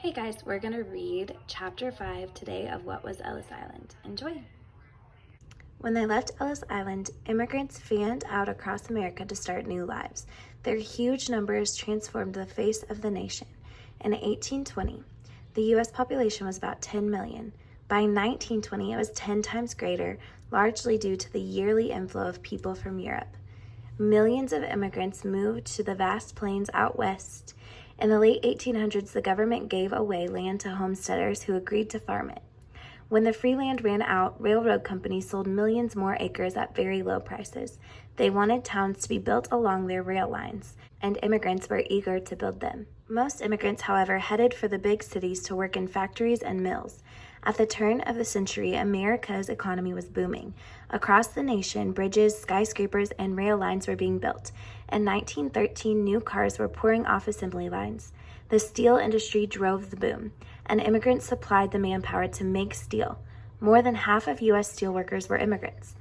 Hey guys, we're going to read Chapter 5 today of What Was Ellis Island. Enjoy! When they left Ellis Island, immigrants fanned out across America to start new lives. Their huge numbers transformed the face of the nation. In 1820, the U.S. population was about 10 million. By 1920, it was 10 times greater, largely due to the yearly inflow of people from Europe. Millions of immigrants moved to the vast plains out west. In the late 1800s, the government gave away land to homesteaders who agreed to farm it. When the free land ran out, railroad companies sold millions more acres at very low prices. They wanted towns to be built along their rail lines, and immigrants were eager to build them. Most immigrants, however, headed for the big cities to work in factories and mills. At the turn of the century, America's economy was booming. Across the nation, bridges, skyscrapers, and rail lines were being built. In 1913, new cars were pouring off assembly lines. The steel industry drove the boom, and immigrants supplied the manpower to make steel. More than half of U.S. steelworkers were immigrants.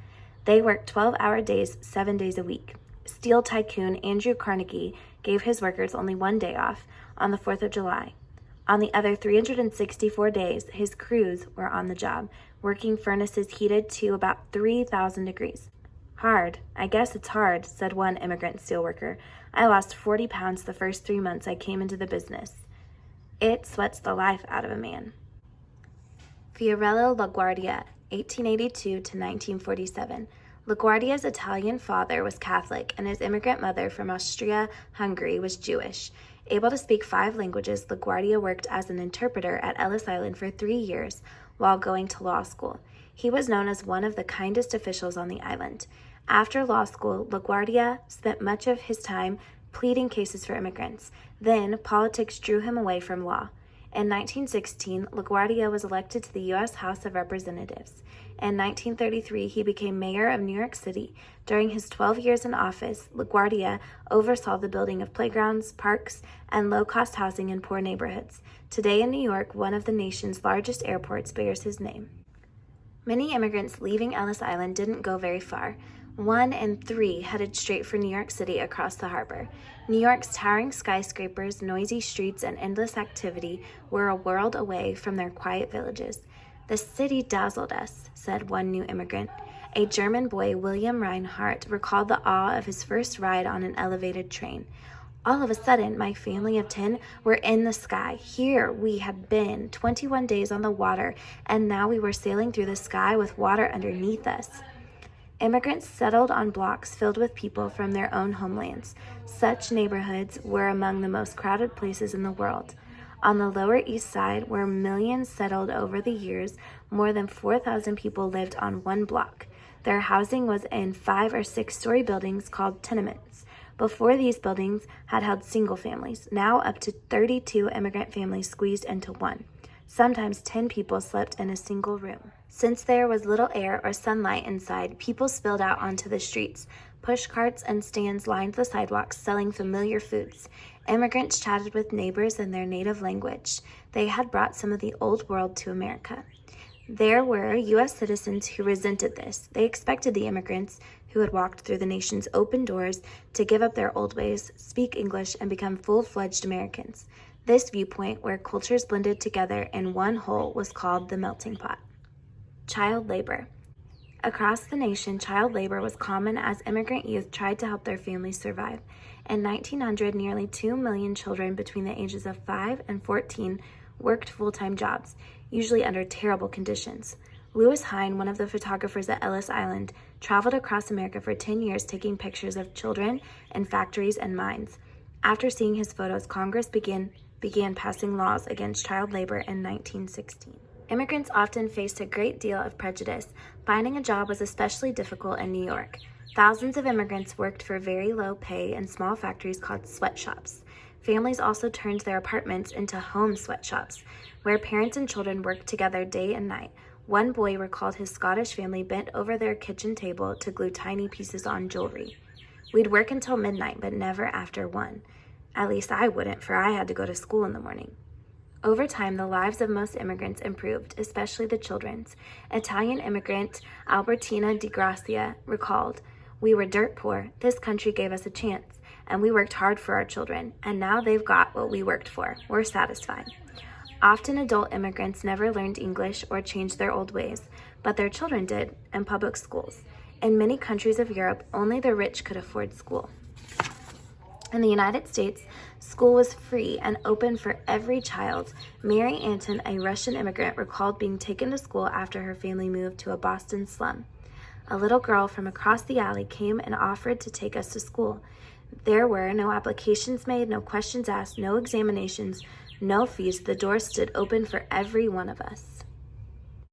They worked 12-hour days, 7 days a week. Steel tycoon Andrew Carnegie gave his workers only one day off, on the 4th of July. On the other 364 days, his crews were on the job, working furnaces heated to about 3,000 degrees. "Hard. I guess it's hard," said one immigrant steelworker. "I lost 40 pounds the first 3 months I came into the business." It sweats the life out of a man. Fiorello LaGuardia, 1882 to 1947. LaGuardia's Italian father was Catholic, and his immigrant mother from Austria-Hungary was Jewish. Able to speak 5 languages, LaGuardia worked as an interpreter at Ellis Island for 3 years while going to law school. He was known as one of the kindest officials on the island. After law school, LaGuardia spent much of his time pleading cases for immigrants. Then, politics drew him away from law. In 1916, LaGuardia was elected to the U.S. House of Representatives. In 1933, he became mayor of New York City. During his 12 years in office, LaGuardia oversaw the building of playgrounds, parks, and low-cost housing in poor neighborhoods. Today in New York, one of the nation's largest airports bears his name. Many immigrants leaving Ellis Island didn't go very far. 1 in 3 headed straight for New York City across the harbor. New York's towering skyscrapers, noisy streets, and endless activity were a world away from their quiet villages. "The city dazzled us," said one new immigrant. A German boy, William Reinhardt, recalled the awe of his first ride on an elevated train. "All of a sudden, my family of 10 were in the sky. Here we had been 21 days on the water, and now we were sailing through the sky with water underneath us." Immigrants settled on blocks filled with people from their own homelands. Such neighborhoods were among the most crowded places in the world. On the Lower East Side, where millions settled over the years, more than 4,000 people lived on one block. Their housing was in 5 or 6-story buildings called tenements. Before, these buildings had held single families. Now up to 32 immigrant families squeezed into one. Sometimes 10 people slept in a single room. Since there was little air or sunlight inside, people spilled out onto the streets. Push carts and stands lined the sidewalks selling familiar foods. Immigrants chatted with neighbors in their native language. They had brought some of the old world to America. There were U.S. citizens who resented this. They expected the immigrants who had walked through the nation's open doors to give up their old ways, speak English, and become full-fledged Americans. This viewpoint, where cultures blended together in one whole, was called the melting pot. Child labor. Across the nation, child labor was common as immigrant youth tried to help their families survive. In 1900, nearly 2 million children between the ages of 5 and 14 worked full-time jobs, usually under terrible conditions. Lewis Hine, one of the photographers at Ellis Island, traveled across America for 10 years taking pictures of children in factories and mines. After seeing his photos, Congress began passing laws against child labor in 1916. Immigrants often faced a great deal of prejudice. Finding a job was especially difficult in New York. Thousands of immigrants worked for very low pay in small factories called sweatshops. Families also turned their apartments into home sweatshops, where parents and children worked together day and night. One boy recalled his Scottish family bent over their kitchen table to glue tiny pieces on jewelry. "We'd work until midnight, but never after 1. At least I wouldn't, for I had to go to school in the morning." Over time, the lives of most immigrants improved, especially the children's. Italian immigrant Albertina Di Grazia recalled, "We were dirt poor. This country gave us a chance, and we worked hard for our children, and now they've got what we worked for. We're satisfied." Often adult immigrants never learned English or changed their old ways, but their children did in public schools. In many countries of Europe, only the rich could afford school. In the United States, school was free and open for every child. Mary Anton, a Russian immigrant, recalled being taken to school after her family moved to a Boston slum. A little girl from across the alley came and offered to take us to school. There were no applications made, no questions asked, no examinations, no fees. The door stood open for every one of us.